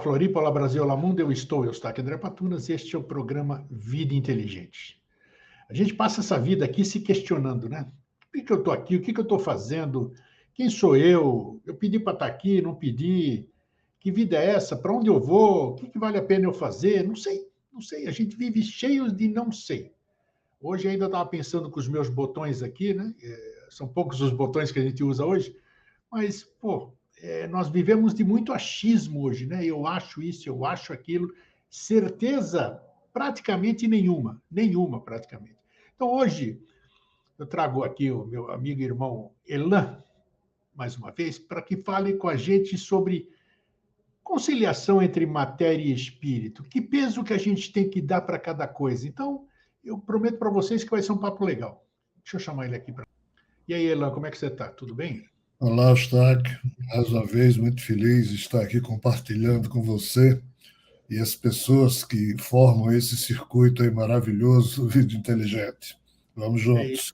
Floripa, olá Brasil, olá mundo, eu estou aqui André Patunas e este é o programa Vida Inteligente. A gente passa essa vida aqui se questionando, né? Por que eu estou aqui? O que eu estou fazendo? Quem sou eu? Eu pedi para estar aqui, não pedi? Que vida é essa? Para onde eu vou? O que vale a pena eu fazer? Não sei, não sei. A gente vive cheios de não sei. Hoje ainda estava pensando com os meus botões aqui, né? São poucos os botões que a gente usa hoje, mas, pô, nós vivemos de muito achismo hoje, né? Eu acho isso, eu acho aquilo. Certeza praticamente nenhuma, nenhuma praticamente. Então, hoje, eu trago aqui o meu amigo e irmão Elan, mais uma vez, para que fale com a gente sobre conciliação entre matéria e espírito. Que peso que a gente tem que dar para cada coisa. Então, eu prometo para vocês que vai ser um papo legal. Deixa eu chamar ele aqui para. E aí, Elan, como é que você está? Tudo bem? Olá, Eustáquio. Mais uma vez, muito feliz de estar aqui compartilhando com você e as pessoas que formam esse circuito aí maravilhoso do Vida Inteligente. Vamos É isso. juntos.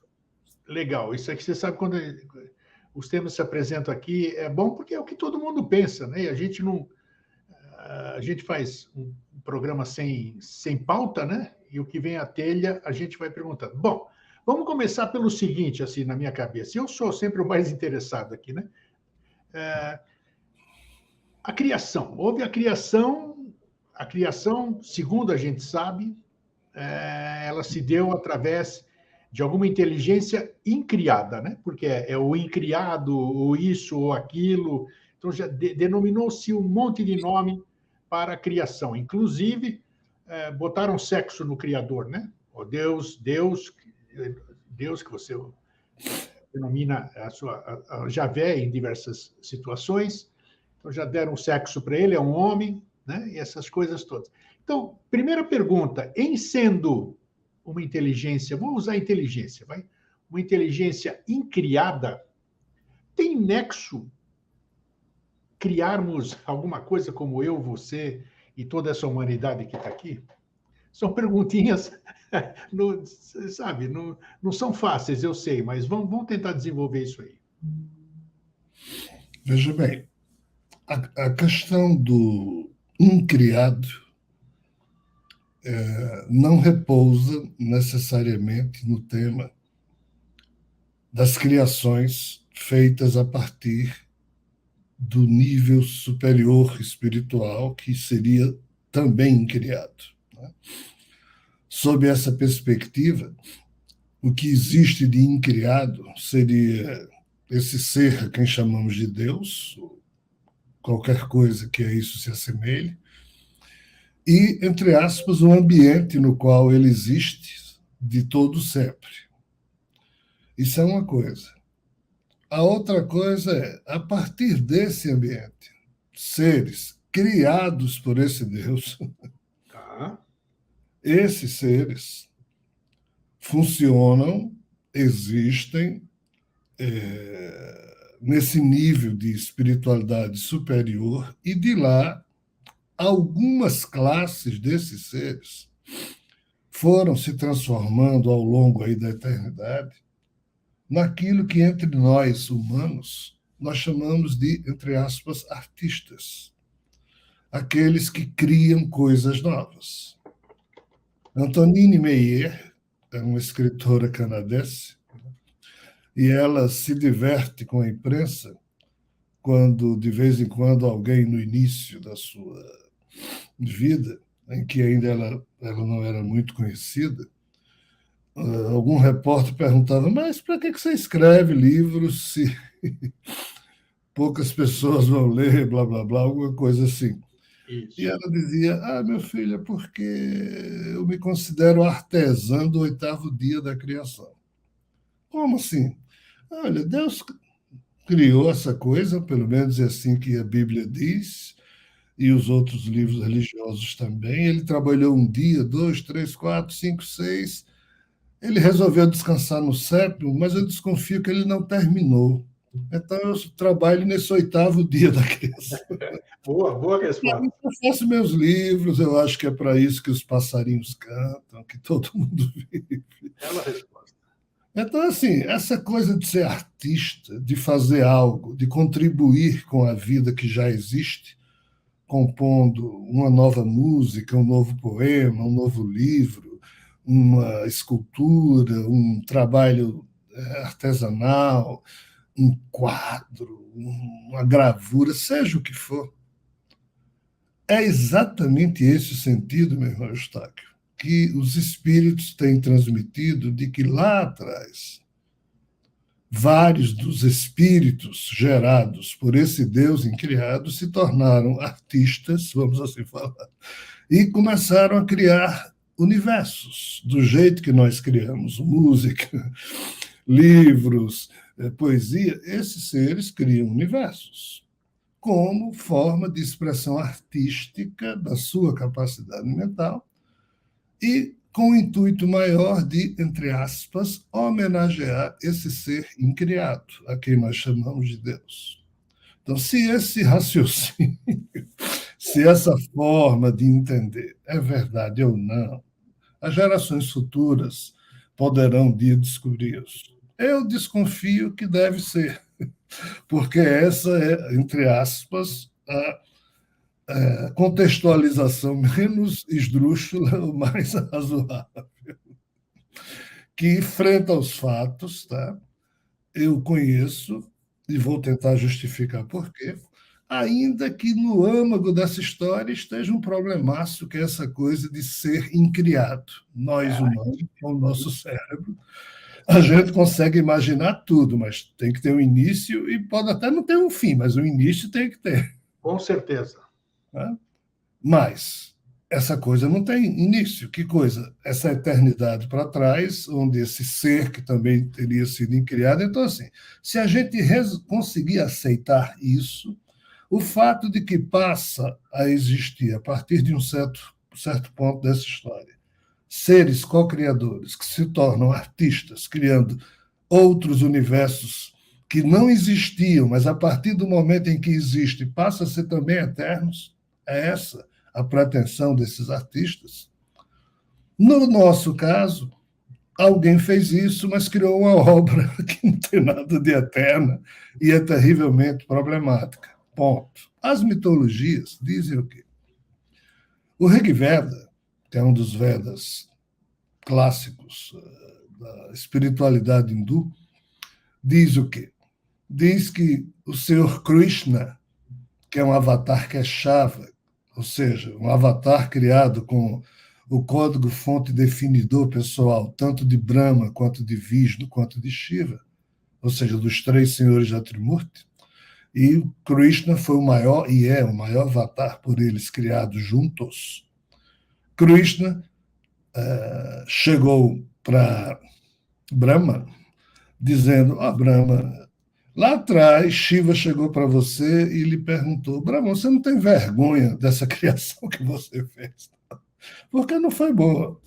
Legal. Isso aqui você sabe quando os temas se apresentam aqui, é bom porque é o que todo mundo pensa, né? E a gente não. A gente faz um programa sem pauta, né? E o que vem à telha, a gente vai perguntando. Bom, vamos começar pelo seguinte, assim, na minha cabeça. Eu sou sempre o mais interessado aqui, né? A criação. Houve a criação, segundo a gente sabe, ela se deu através de alguma inteligência incriada, né? Porque é o incriado, ou isso, ou aquilo. Então, já denominou-se um monte de nome para a criação. Inclusive, botaram sexo no Criador, né? O Deus, que você denomina a Javé em diversas situações. Então, já deram sexo para ele, é um homem, né? E essas coisas todas. Então, primeira pergunta, em sendo uma inteligência, vamos usar inteligência, vai? Uma inteligência incriada, tem nexo criarmos alguma coisa como eu, você e toda essa humanidade que está aqui? São perguntinhas, não, sabe, não são fáceis, eu sei, mas vamos tentar desenvolver isso aí. Veja bem, a questão do incriado não repousa necessariamente no tema das criações feitas a partir do nível superior espiritual, que seria também incriado. Né? Sob essa perspectiva, o que existe de incriado seria esse ser a quem chamamos de Deus, qualquer coisa que a isso se assemelhe, e, entre aspas, o ambiente no qual ele existe de todo sempre. Isso é uma coisa. A outra coisa é, a partir desse ambiente, seres criados por esse Deus, Tá. esses seres funcionam, existem nesse nível de espiritualidade superior, e de lá, algumas classes desses seres foram se transformando ao longo aí da eternidade naquilo que entre nós, humanos, nós chamamos de, entre aspas, artistas. Aqueles que criam coisas novas. Antonine Meyer é uma escritora canadense e ela se diverte com a imprensa quando, de vez em quando, alguém no início da sua vida, em que ainda ela não era muito conhecida, algum repórter perguntava, mas para que você escreve livros se poucas pessoas vão ler, blá, blá, blá, alguma coisa assim. Isso. E ela dizia, meu filho, é porque eu me considero artesã do 8º dia da criação. Como assim? Olha, Deus criou essa coisa, pelo menos é assim que a Bíblia diz, e os outros livros religiosos também. Ele trabalhou um dia, 2, 3, 4, 5, 6. Ele resolveu descansar no 7º, mas eu desconfio que ele não terminou. Então, eu trabalho nesse 8º dia da criação. Boa resposta. Eu faço meus livros, eu acho que é para isso que os passarinhos cantam, que todo mundo vive. Bela resposta. Então, assim, essa coisa de ser artista, de fazer algo, de contribuir com a vida que já existe, compondo uma nova música, um novo poema, um novo livro, uma escultura, um trabalho artesanal, um quadro, uma gravura, seja o que for. É exatamente esse o sentido, meu irmão Eustáquio, que os espíritos têm transmitido de que lá atrás, vários dos espíritos gerados por esse Deus incriado se tornaram artistas, vamos assim falar, e começaram a criar universos, do jeito que nós criamos música, livros, poesia. Esses seres criam universos como forma de expressão artística da sua capacidade mental e com o intuito maior de, entre aspas, homenagear esse ser incriado, a quem nós chamamos de Deus. Então, se esse raciocínio, se essa forma de entender é verdade ou não, as gerações futuras poderão um dia descobrir isso. Eu desconfio que deve ser, porque essa é, entre aspas, a contextualização menos esdrúxula ou mais razoável, que, frente aos fatos, tá? Eu conheço e vou tentar justificar por quê, ainda que no âmago dessa história esteja um problemaço, que é essa coisa de ser incriado. Nós, humanos, com o nosso cérebro, a gente consegue imaginar tudo, mas tem que ter um início e pode até não ter um fim, mas o início tem que ter. Com certeza. Né? Mas essa coisa não tem início. Que coisa? Essa eternidade para trás, onde esse ser que também teria sido incriado. Então, assim, se a gente conseguir aceitar isso, o fato de que passa a existir, a partir de um certo ponto dessa história, seres co-criadores que se tornam artistas, criando outros universos que não existiam, mas a partir do momento em que existe, passam a ser também eternos, é essa a pretensão desses artistas. No nosso caso, alguém fez isso, mas criou uma obra que não tem nada de eterna e é terrivelmente problemática. Ponto. As mitologias dizem o quê? O Rig Veda, que é um dos Vedas clássicos da espiritualidade hindu, diz o quê? Diz que o Senhor Krishna, que é um avatar que é Shava, ou seja, um avatar criado com o código-fonte definidor pessoal, tanto de Brahma, quanto de Vishnu, quanto de Shiva, ou seja, dos três senhores da Trimurti. E Krishna foi o maior, e é o maior avatar por eles criado juntos. Krishna chegou para Brahma dizendo: Brahma, lá atrás Shiva chegou para você e lhe perguntou: Brahma, você não tem vergonha dessa criação que você fez? Porque não foi boa.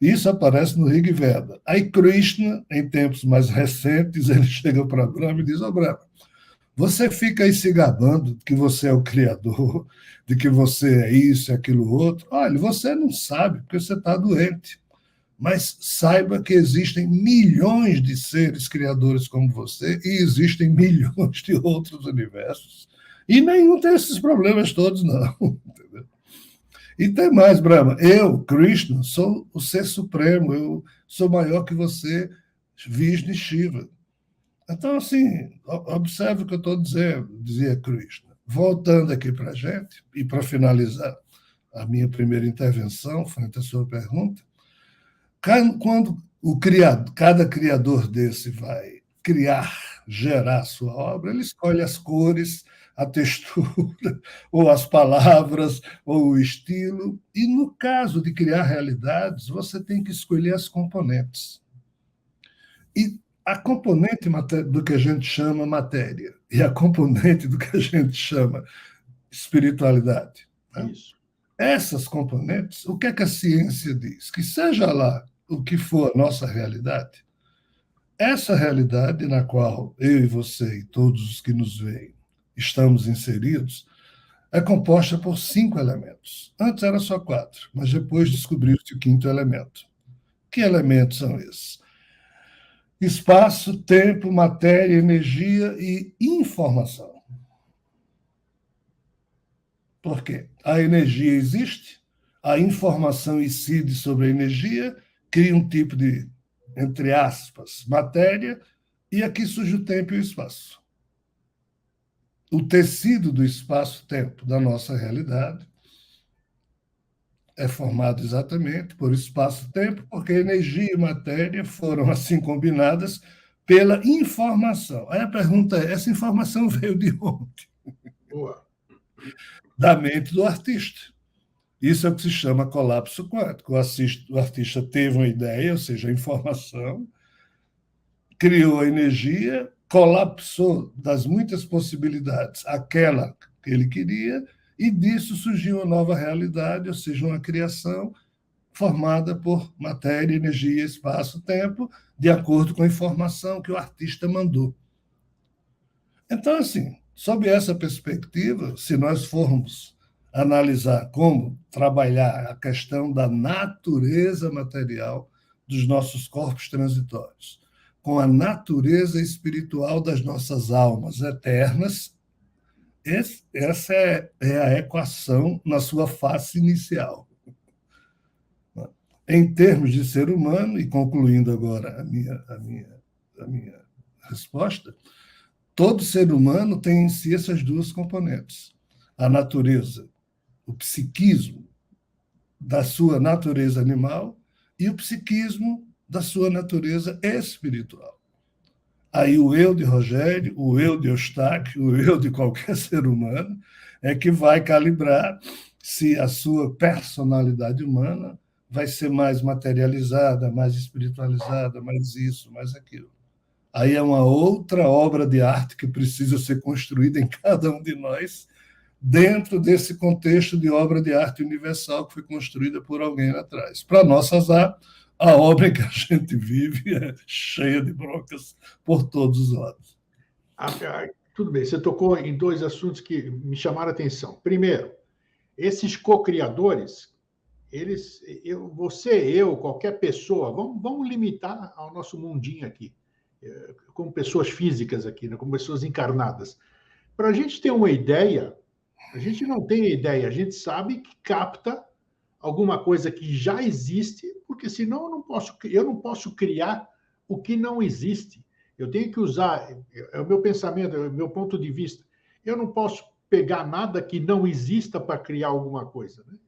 Isso aparece no Rig Veda. Aí Krishna, em tempos mais recentes, ele chega para Brahma e diz: Brahma, você fica aí se gabando de que você é o criador, de que você é isso e aquilo outro. Olha, você não sabe, porque você está doente. Mas saiba que existem milhões de seres criadores como você e existem milhões de outros universos. E nenhum tem esses problemas todos, não. Entendeu? E tem mais, Brahma. Eu, Krishna, sou o ser supremo. Eu sou maior que você, Vishnu e Shiva. Então, assim, observe o que eu estou dizendo, dizia Krishna. Voltando aqui para a gente, e para finalizar a minha primeira intervenção, frente à sua pergunta, quando cada criador desse vai criar, gerar sua obra, ele escolhe as cores, a textura, ou as palavras, ou o estilo. E no caso de criar realidades, você tem que escolher as componentes. E a componente do que a gente chama matéria e a componente do que a gente chama espiritualidade. Né? Isso. Essas componentes, o que é que a ciência diz? Que seja lá o que for a nossa realidade, essa realidade na qual eu e você e todos os que nos veem estamos inseridos é composta por 5 elementos. Antes era só 4, mas depois descobriu-se o 5º elemento. Que elementos são esses? Espaço, tempo, matéria, energia e informação. Por quê? A energia existe, a informação incide sobre a energia, cria um tipo de, entre aspas, matéria, e aqui surge o tempo e o espaço. O tecido do espaço-tempo da nossa realidade é formado exatamente por espaço-tempo, porque energia e matéria foram assim combinadas pela informação. Aí a pergunta é: essa informação veio de onde? Boa. Da mente do artista. Isso é o que se chama colapso quântico. O artista teve uma ideia, ou seja, a informação, criou a energia, colapsou das muitas possibilidades aquela que ele queria, e disso surgiu uma nova realidade, ou seja, uma criação formada por matéria, energia, espaço, tempo, de acordo com a informação que o artista mandou. Então, assim, sob essa perspectiva, se nós formos analisar como trabalhar a questão da natureza material dos nossos corpos transitórios, com a natureza espiritual das nossas almas eternas, essa é a equação na sua face inicial. Em termos de ser humano, e concluindo agora a minha resposta, todo ser humano tem em si essas duas componentes. A natureza, o psiquismo da sua natureza animal e o psiquismo da sua natureza espiritual. Aí o eu de Rogério, o eu de Eustáquio, o eu de qualquer ser humano é que vai calibrar se a sua personalidade humana vai ser mais materializada, mais espiritualizada, mais isso, mais aquilo. Aí é uma outra obra de arte que precisa ser construída em cada um de nós, dentro desse contexto de obra de arte universal que foi construída por alguém lá atrás. Para nosso azar, a obra em que a gente vive é cheia de broncas por todos os lados. Tudo bem, você tocou em dois assuntos que me chamaram a atenção. Primeiro, esses co-criadores, eu, qualquer pessoa, vamos limitar ao nosso mundinho aqui, como pessoas físicas aqui, né, como pessoas encarnadas. Para a gente ter uma ideia, a gente não tem ideia, a gente sabe que capta alguma coisa que já existe, porque senão eu não posso criar o que não existe. Eu tenho que usar, é o meu pensamento, é o meu ponto de vista. Eu não posso pegar nada que não exista para criar alguma coisa. Né?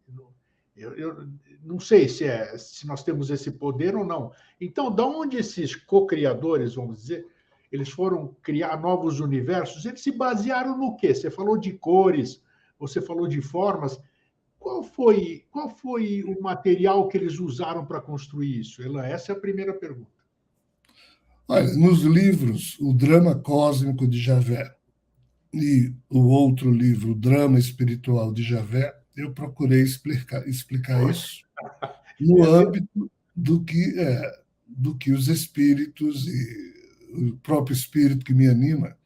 Eu não sei se nós temos esse poder ou não. Então, de onde esses co-criadores, vamos dizer, eles foram criar novos universos? Eles se basearam no quê? Você falou de cores, você falou de formas. Qual foi o material que eles usaram para construir isso? Essa é a primeira pergunta. Olha, nos livros, o Drama Cósmico de Javé e o outro livro, o Drama Espiritual de Javé, eu procurei explicar isso no âmbito do que os espíritos e o próprio espírito que me anima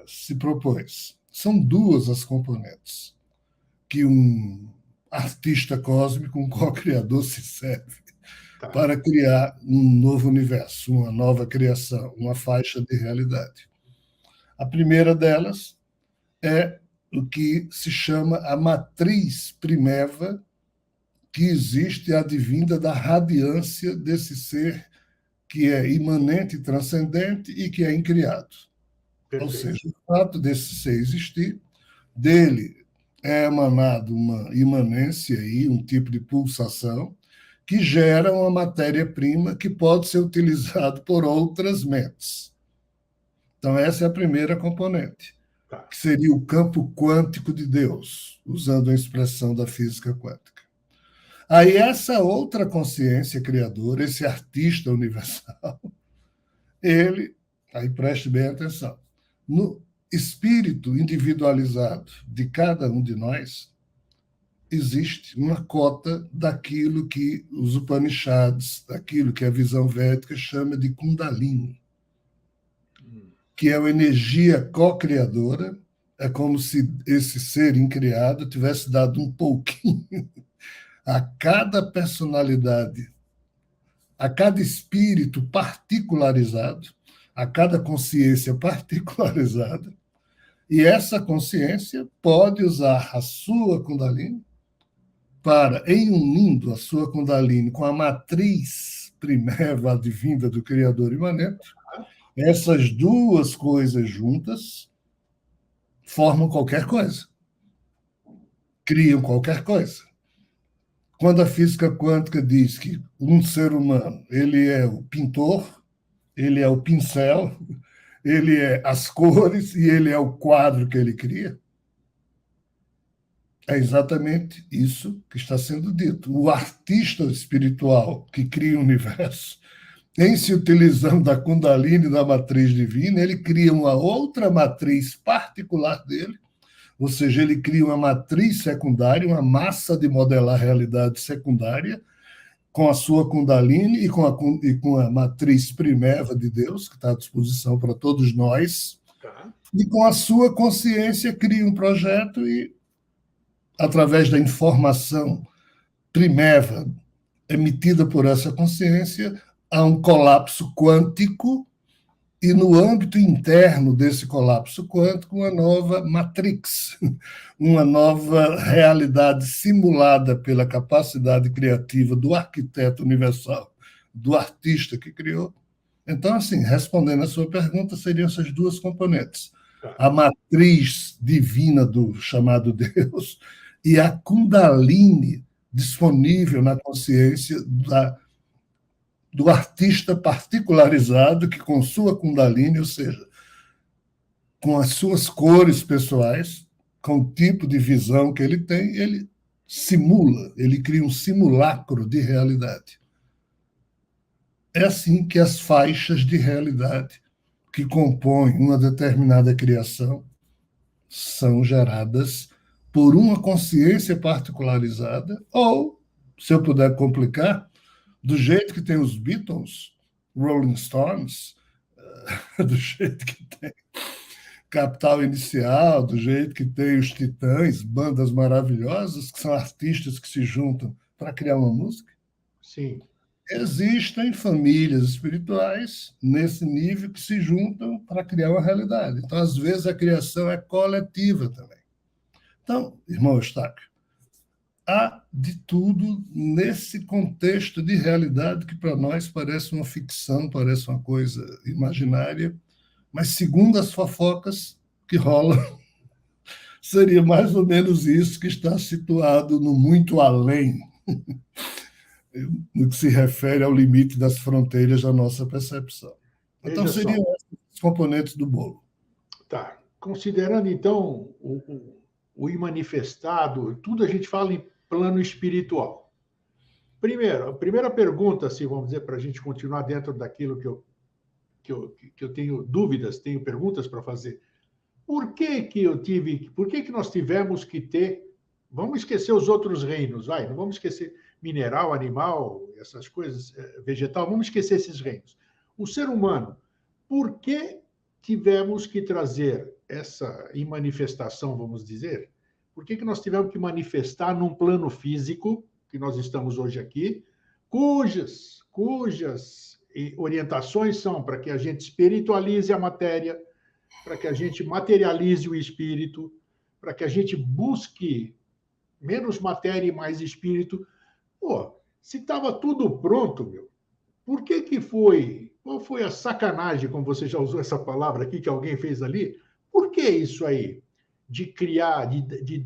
se propôs. São duas as componentes que um artista cósmico, um co-criador, se serve para criar um novo universo, uma nova criação, uma faixa de realidade. A primeira delas é o que se chama a matriz primeva, que existe advinda da radiância desse ser que é imanente e transcendente e que é incriado. Perfeito. Ou seja, o fato desse ser existir, dele é emanado uma imanência e um tipo de pulsação que gera uma matéria-prima que pode ser utilizada por outras mentes. Então, essa é a primeira componente, que seria o campo quântico de Deus, usando a expressão da física quântica. Aí, essa outra consciência criadora, esse artista universal, aí preste bem atenção, no espírito individualizado de cada um de nós, existe uma cota daquilo que os Upanishads, daquilo que a visão védica chama de Kundalini, que é uma energia co-criadora. É como se esse ser incriado tivesse dado um pouquinho a cada personalidade, a cada espírito particularizado, a cada consciência particularizada, E essa consciência pode usar a sua Kundalini para, em unindo a sua Kundalini com a matriz primeva advinda do Criador imanente, essas duas coisas juntas formam qualquer coisa, criam qualquer coisa. Quando a física quântica diz que um ser humano ele é o pintor, ele é o pincel, ele é as cores e ele é o quadro que ele cria, é exatamente isso que está sendo dito. O artista espiritual que cria o universo, em se utilizando da Kundalini, da matriz divina, ele cria uma outra matriz particular dele, ou seja, ele cria uma matriz secundária, uma massa de modelar realidade secundária, com a sua Kundalini e com a matriz primeva de Deus, que está à disposição para todos nós, e com a sua consciência cria um projeto e, através da informação primeva emitida por essa consciência, há um colapso quântico e, no âmbito interno desse colapso quântico, uma nova matrix, uma nova realidade simulada pela capacidade criativa do arquiteto universal, do artista que criou. Então, assim, respondendo a sua pergunta, seriam essas duas componentes. A matriz divina do chamado Deus e a Kundalini disponível na consciência do artista particularizado que, com sua Kundalini, ou seja, com as suas cores pessoais, com o tipo de visão que ele tem, ele simula, ele cria um simulacro de realidade. É assim que as faixas de realidade que compõem uma determinada criação são geradas por uma consciência particularizada, ou, se eu puder complicar, do jeito que tem os Beatles, Rolling Stones, do jeito que tem Capital Inicial, do jeito que tem os Titãs, bandas maravilhosas, que são artistas que se juntam para criar uma música. Sim. Existem famílias espirituais nesse nível que se juntam para criar uma realidade. Então, às vezes, a criação é coletiva também. Então, irmão Eustáquio, há de tudo nesse contexto de realidade que para nós parece uma ficção, parece uma coisa imaginária, mas segundo as fofocas que rolam, seria mais ou menos isso que está situado no muito além, no que se refere ao limite das fronteiras da nossa percepção. Então, seriam esses componentes do bolo. Tá. Considerando, então, o imanifestado, tudo a gente fala em plano espiritual. Primeiro, a primeira pergunta, assim, vamos dizer, para a gente continuar dentro daquilo que eu tenho dúvidas, tenho perguntas para fazer. Por que nós tivemos que ter... Vamos esquecer os outros reinos, vai, não vamos esquecer mineral, animal, essas coisas, vegetal, vamos esquecer esses reinos. O ser humano, por que tivemos que trazer essa manifestação, vamos dizer? Por que nós tivemos que manifestar num plano físico, que nós estamos hoje aqui, cujas orientações são para que a gente espiritualize a matéria, para que a gente materialize o espírito, para que a gente busque menos matéria e mais espírito. Pô, se estava tudo pronto, meu, por que foi? Qual foi a sacanagem, como você já usou essa palavra aqui, que alguém fez ali? Por que isso aí? De criar, de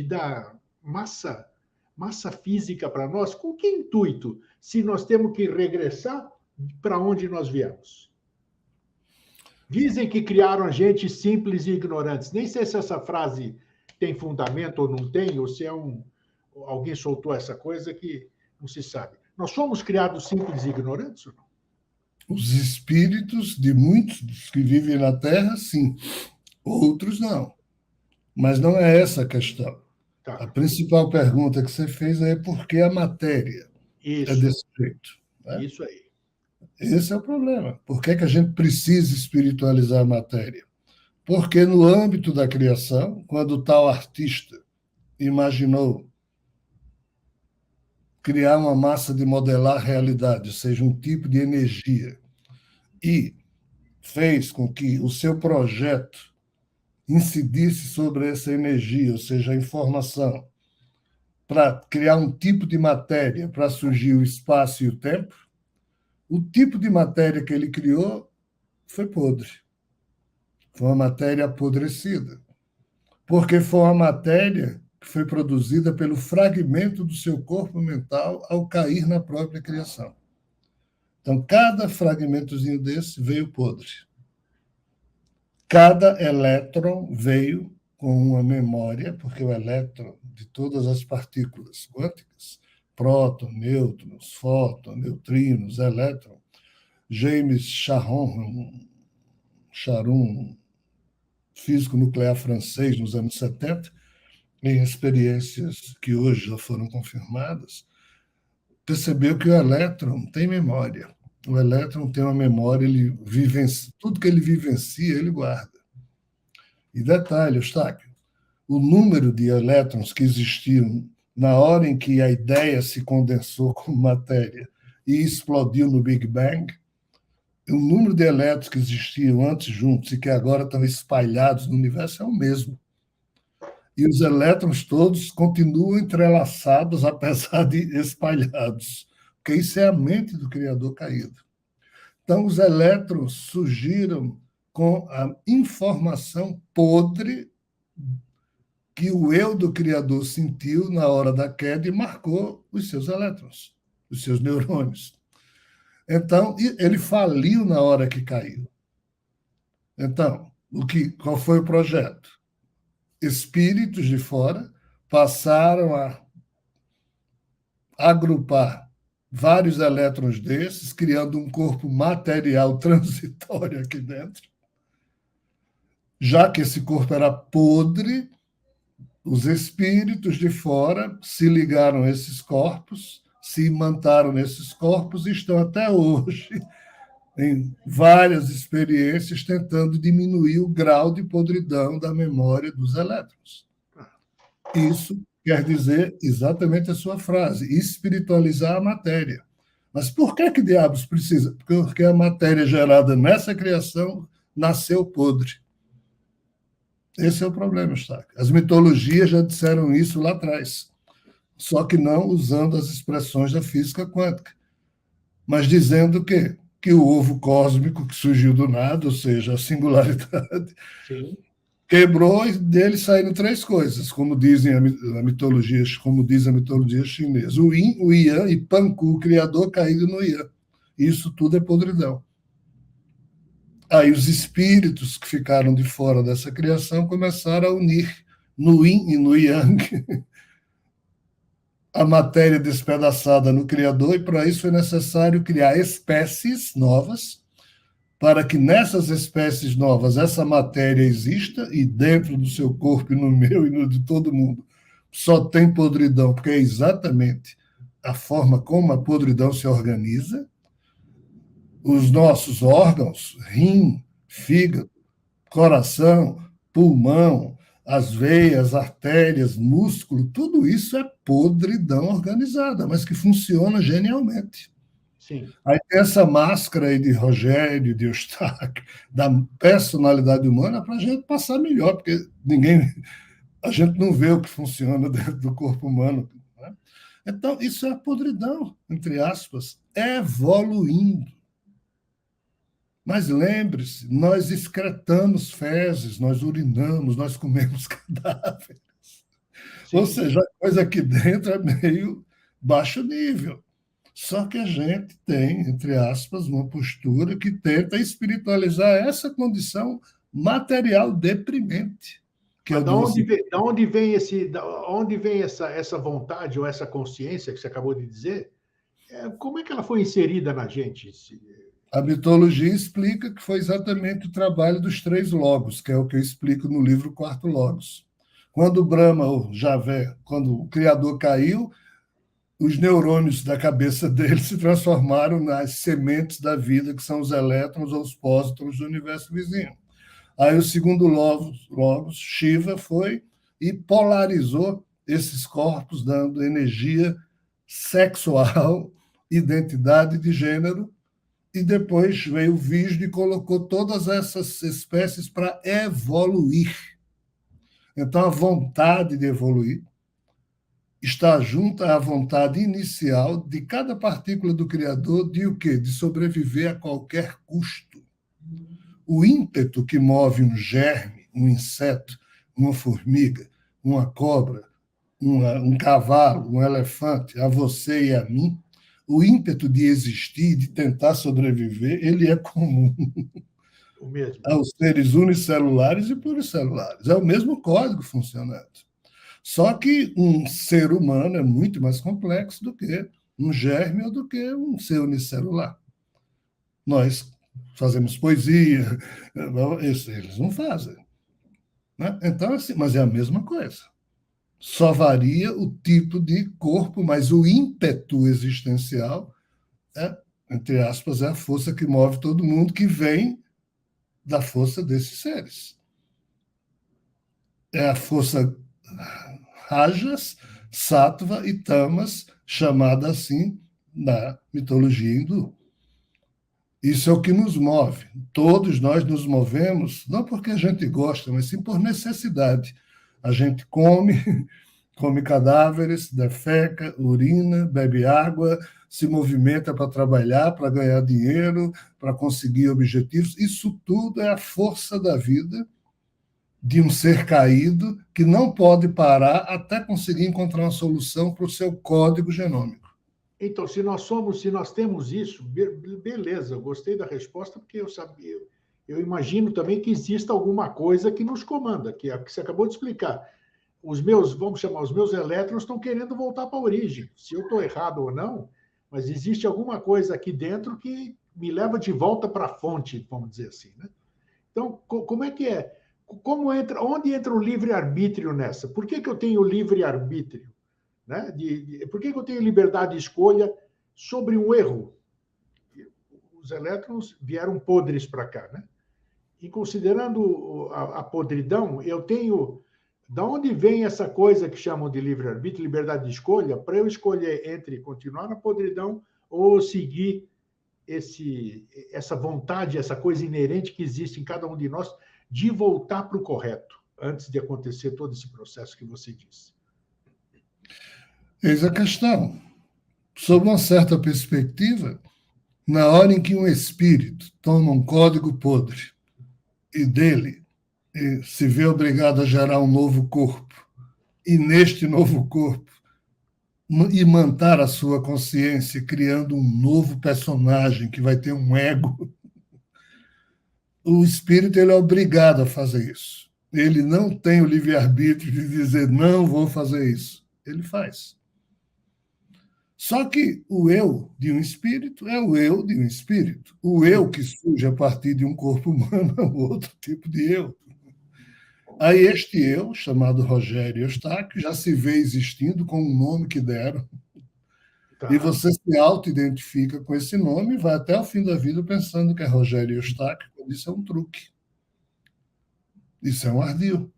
dar massa física para nós? Com que intuito? Se nós temos que regressar para onde nós viemos? Dizem que criaram a gente simples e ignorantes. Nem sei se essa frase tem fundamento ou não tem, ou se alguém soltou essa coisa que não se sabe. Nós somos criados simples e ignorantes ou não? Os espíritos de muitos dos que vivem na Terra, sim. Outros não. Mas não é essa a questão. Tá. A principal pergunta que você fez é por que a matéria é desse jeito. Né? Isso aí. Esse é o problema. Por que a gente precisa espiritualizar a matéria? Porque no âmbito da criação, quando o tal artista imaginou criar uma massa de modelar realidade, ou seja, um tipo de energia, e fez com que o seu projeto incidisse sobre essa energia, ou seja, a informação, para criar um tipo de matéria para surgir o espaço e o tempo, o tipo de matéria que ele criou foi podre. Foi uma matéria apodrecida. Porque foi uma matéria que foi produzida pelo fragmento do seu corpo mental ao cair na própria criação. Então, cada fragmentozinho desse veio podre. Cada elétron veio com uma memória, porque o elétron de todas as partículas quânticas, próton, nêutrons, fóton, neutrinos, elétron, James Charon, físico nuclear francês nos anos 70, em experiências que hoje já foram confirmadas, percebeu que o elétron tem memória. O elétron tem uma memória, ele vivencia, tudo que ele vivencia, ele guarda. E detalhe, Eustáquio, o número de elétrons que existiam na hora em que a ideia se condensou como matéria e explodiu no Big Bang, o número de elétrons que existiam antes juntos e que agora estão espalhados no universo é o mesmo. E os elétrons todos continuam entrelaçados, apesar de espalhados, porque isso é a mente do Criador caído. Então, os elétrons surgiram com a informação podre que o eu do Criador sentiu na hora da queda e marcou os seus elétrons, os seus neurônios. Então, ele faliu na hora que caiu. Então, qual foi o projeto? Espíritos de fora passaram a agrupar vários elétrons desses, criando um corpo material transitório aqui dentro. Já que esse corpo era podre, os espíritos de fora se ligaram a esses corpos, se imantaram nesses corpos e estão até hoje em várias experiências tentando diminuir o grau de podridão da memória dos elétrons. Isso quer dizer exatamente a sua frase, espiritualizar a matéria. Mas por que diabos precisa? Porque a matéria gerada nessa criação nasceu podre. Esse é o problema, Eustáquio. As mitologias já disseram isso lá atrás, só que não usando as expressões da física quântica, mas dizendo que o ovo cósmico que surgiu do nada, ou seja, a singularidade, sim, quebrou e dele saíram três coisas, como dizem a mitologia, como diz a mitologia chinesa: o Yin, o Yang e Panku, o criador caído no Yang. Isso tudo é podridão. Aí os espíritos que ficaram de fora dessa criação começaram a unir no Yin e no Yang a matéria despedaçada no Criador, e para isso foi necessário criar espécies novas, para que nessas espécies novas essa matéria exista, e dentro do seu corpo, e no meu e no de todo mundo, só tem podridão, porque é exatamente a forma como a podridão se organiza. Os nossos órgãos, rim, fígado, coração, pulmão, as veias, artérias, músculo, tudo isso é podridão organizada, mas que funciona genialmente. Sim. Aí tem essa máscara aí de Rogério, de Eustáquio, da personalidade humana, para a gente passar melhor, porque a gente não vê o que funciona dentro do corpo humano. Né? Então, isso é a podridão, entre aspas, evoluindo. Mas lembre-se, nós excretamos fezes, nós urinamos, nós comemos cadáveres. Sim. Ou seja, a coisa aqui dentro é meio baixo nível. Só que a gente tem, entre aspas, uma postura que tenta espiritualizar essa condição material deprimente. Que é onde vem essa vontade ou essa consciência que você acabou de dizer? Como é que ela foi inserida na gente? A mitologia explica que foi exatamente o trabalho dos três logos, que é o que eu explico no livro Quarto Logos. Quando Brahma, ou Javé, quando o Criador caiu, os neurônios da cabeça dele se transformaram nas sementes da vida, que são os elétrons ou os pósitrons do universo vizinho. Aí o segundo logos, Shiva, foi e polarizou esses corpos, dando energia sexual, identidade de gênero, e depois veio o Vishnu e colocou todas essas espécies para evoluir. Então, a vontade de evoluir está junta à vontade inicial de cada partícula do Criador de o quê? De sobreviver a qualquer custo. O ímpeto que move um germe, um inseto, uma formiga, uma cobra, um cavalo, um elefante, a você e a mim, o ímpeto de existir, de tentar sobreviver, ele é comum O mesmo. aos seres unicelulares e pluricelulares. É o mesmo código funcionando. Só que um ser humano é muito mais complexo do que um germe ou do que um ser unicelular. Nós fazemos poesia, eles não fazem. Né? Então, assim, mas é a mesma coisa. Só varia o tipo de corpo, mas o ímpeto existencial, entre aspas, é a força que move todo mundo, que vem da força desses seres. É a força Rajas, Sattva e Tamas, chamada assim na mitologia hindu. Isso é o que nos move. Todos nós nos movemos, não porque a gente gosta, mas sim por necessidade. A gente come cadáveres, defeca, urina, bebe água, se movimenta para trabalhar, para ganhar dinheiro, para conseguir objetivos. Isso tudo é a força da vida de um ser caído que não pode parar até conseguir encontrar uma solução para o seu código genômico. Então, se nós temos isso, beleza, eu gostei da resposta, porque eu imagino também que exista alguma coisa que nos comanda, que é o que você acabou de explicar. Vamos chamar, os meus elétrons estão querendo voltar para a origem. Se eu estou errado ou não, mas existe alguma coisa aqui dentro que me leva de volta para a fonte, vamos dizer assim, né? Então, como é que é? Onde entra o livre-arbítrio nessa? Por que eu tenho livre-arbítrio? Né? Por que eu tenho liberdade de escolha sobre um erro? Os elétrons vieram podres para cá. Né? E considerando a podridão, eu tenho... Da onde vem essa coisa que chamam de livre-arbítrio, liberdade de escolha, para eu escolher entre continuar na podridão ou seguir essa vontade, essa coisa inerente que existe em cada um de nós de voltar para o correto, antes de acontecer todo esse processo que você disse? Eis a questão. Sob uma certa perspectiva, na hora em que um espírito toma um código podre e dele se vê obrigado a gerar um novo corpo, e neste novo corpo imantar a sua consciência, criando um novo personagem que vai ter um ego, o espírito ele é obrigado a fazer isso. Ele não tem o livre-arbítrio de dizer não vou fazer isso. Ele faz. Só que o eu de um espírito é o eu de um espírito. O eu que surge a partir de um corpo humano é um outro tipo de eu. Aí este eu, chamado Rogério Eustáquio, já se vê existindo com um nome que deram. Tá. E você se auto-identifica com esse nome e vai até o fim da vida pensando que é Rogério Eustáquio, quando isso é um truque. Isso é um ardil.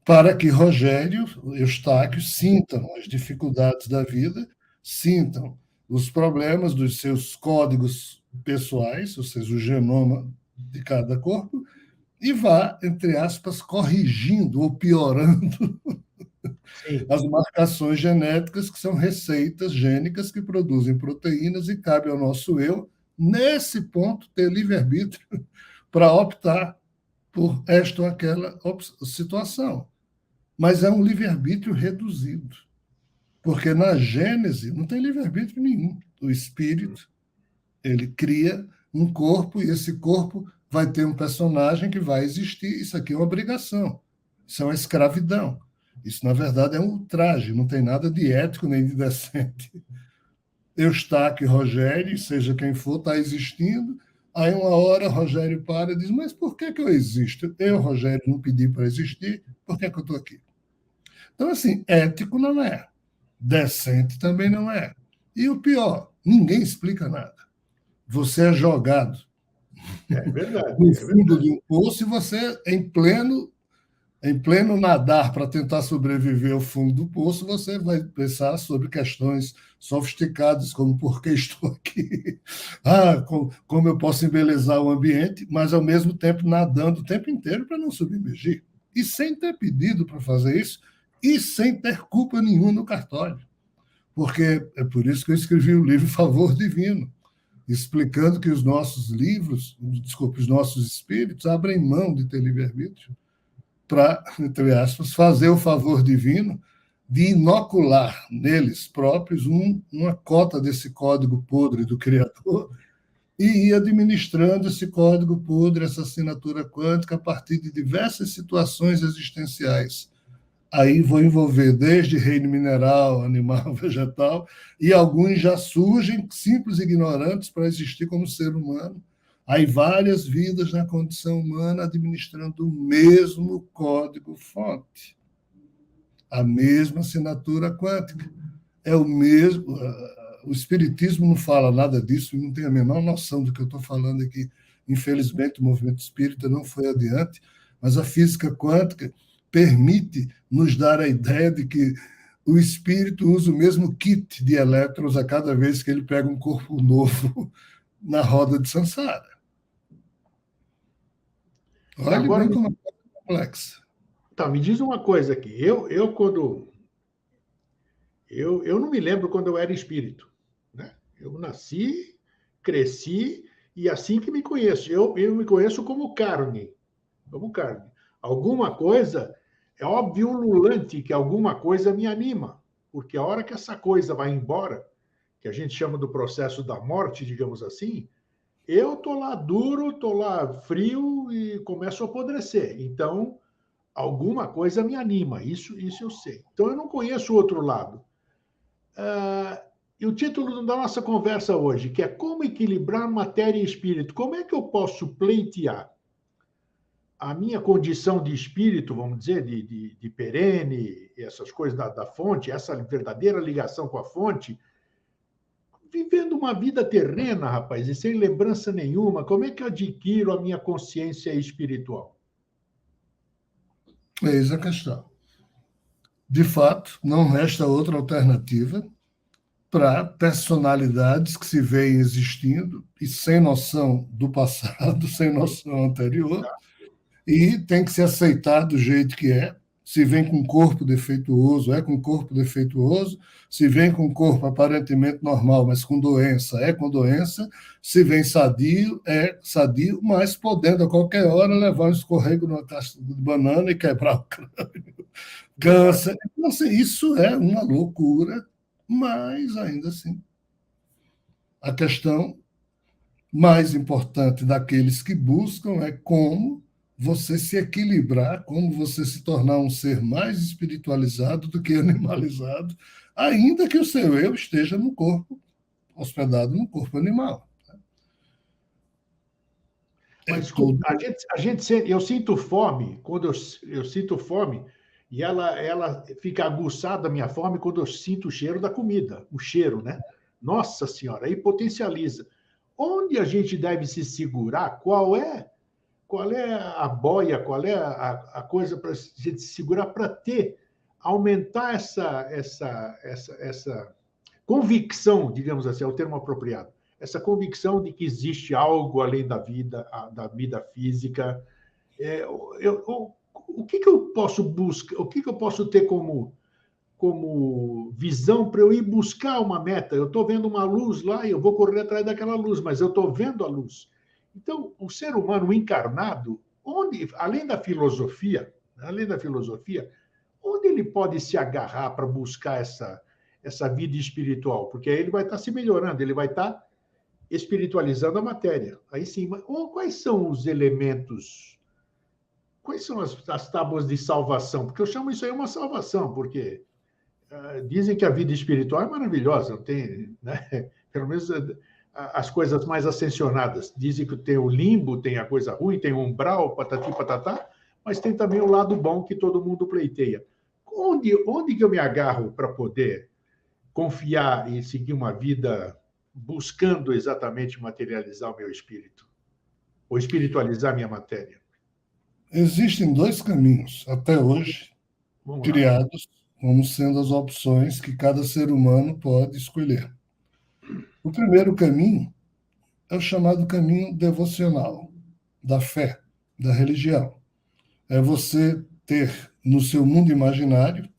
Para que Rogério Eustáquio sintam as dificuldades da vida, sintam os problemas dos seus códigos pessoais, ou seja, o genoma de cada corpo, e vá, entre aspas, corrigindo ou piorando as marcações genéticas, que são receitas gênicas que produzem proteínas e cabe ao nosso eu, nesse ponto, ter livre-arbítrio para optar por esta ou aquela situação. Mas é um livre-arbítrio reduzido, porque na Gênese não tem livre-arbítrio nenhum. O espírito, ele cria um corpo e esse corpo vai ter um personagem que vai existir. Isso aqui é uma obrigação. Isso é uma escravidão. Isso, na verdade, é um ultraje. Não tem nada de ético nem de decente. Eustáquio e Rogério, seja quem for, está existindo. Aí, uma hora, Rogério para e diz, mas por que eu existo? Eu, Rogério, não pedi para existir. Por que eu estou aqui? Então, assim, ético não é. Decente também não é. E o pior, ninguém explica nada. Você é jogado no fundo de um poço e você, em pleno nadar para tentar sobreviver ao fundo do poço, você vai pensar sobre questões sofisticadas, como por que estou aqui, como eu posso embelezar o ambiente, mas, ao mesmo tempo, nadando o tempo inteiro para não submergir. e sem ter pedido para fazer isso, e sem ter culpa nenhuma no cartório. Porque é por isso que eu escrevi o livro Favor Divino, explicando que os nossos livros, desculpe, os nossos espíritos abrem mão de ter livre-arbítrio para, entre aspas, fazer o favor divino de inocular neles próprios uma cota desse código podre do Criador e ir administrando esse código podre, essa assinatura quântica, a partir de diversas situações existenciais. Aí vou envolver desde reino mineral, animal, vegetal, e alguns já surgem simples ignorantes para existir como ser humano. Aí várias vidas na condição humana administrando o mesmo código-fonte, a mesma assinatura quântica. É o mesmo. O Espiritismo não fala nada disso, não tem a menor noção do que eu estou falando aqui. Infelizmente, o movimento espírita não foi adiante, mas a física quântica permite nos dar a ideia de que o espírito usa o mesmo kit de elétrons a cada vez que ele pega um corpo novo na roda de Sansara. Olha Agora, bem como é complexo. tá, me diz uma coisa aqui. Eu não me lembro quando eu era espírito, né? Eu nasci, cresci e assim que me conheço. Eu me conheço como carne, como carne. Alguma coisa, é óbvio, ululante que alguma coisa me anima, porque a hora que essa coisa vai embora, que a gente chama do processo da morte, digamos assim, eu tô lá duro, tô lá frio e começo a apodrecer. Então, alguma coisa me anima, isso eu sei. Então, eu não conheço o outro lado. E o título da nossa conversa hoje, que é Como Equilibrar Matéria e Espírito. Como é que eu posso pleitear a minha condição de espírito, vamos dizer, de perene, essas coisas da fonte, essa verdadeira ligação com a fonte, vivendo uma vida terrena, rapaz, e sem lembrança nenhuma, como é que eu adquiro a minha consciência espiritual? Eis a questão. De fato, não resta outra alternativa para personalidades que se veem existindo e sem noção do passado, sem noção anterior, e tem que se aceitar do jeito que é. Se vem com corpo defeituoso, é com corpo defeituoso. Se vem com corpo aparentemente normal, mas com doença, é com doença. Se vem sadio, é sadio, mas podendo a qualquer hora levar um escorrego numa casca de banana e quebrar o crânio. Câncer. Então, assim, isso é uma loucura, mas ainda assim. A questão mais importante daqueles que buscam é como você se equilibrar, como você se tornar um ser mais espiritualizado do que animalizado, ainda que o seu eu esteja no corpo, hospedado no corpo animal. Mas desculpa, eu sinto fome, quando eu sinto fome, e ela fica aguçada a minha fome quando eu sinto o cheiro da comida, o cheiro, né? Nossa Senhora, aí potencializa. Onde a gente deve se segurar? Qual é a boia, qual é a coisa para a gente se segurar para aumentar essa convicção, digamos assim, é o termo apropriado, essa convicção de que existe algo além da vida física. O que eu posso buscar, o que eu posso ter como visão para eu ir buscar uma meta? Eu estou vendo uma luz lá e eu vou correr atrás daquela luz, mas eu estou vendo a luz. Então, o ser humano encarnado, além da filosofia, onde ele pode se agarrar para buscar essa vida espiritual? Porque aí ele vai estar se melhorando, ele vai estar espiritualizando a matéria. Aí sim, quais são os elementos, quais são as tábuas de salvação? Porque eu chamo isso aí uma salvação, porque dizem que a vida espiritual é maravilhosa, tem, né? Pelo menos as coisas mais ascensionadas. Dizem que tem o limbo, tem a coisa ruim, tem o umbral, patati patatá, mas tem também o lado bom que todo mundo pleiteia. Onde que eu me agarro para poder confiar e seguir uma vida buscando exatamente materializar o meu espírito? Ou espiritualizar a minha matéria? Existem dois caminhos, até hoje, criados como sendo as opções que cada ser humano pode escolher. O primeiro caminho é o chamado caminho devocional, da fé, da religião. É você ter no seu mundo imaginário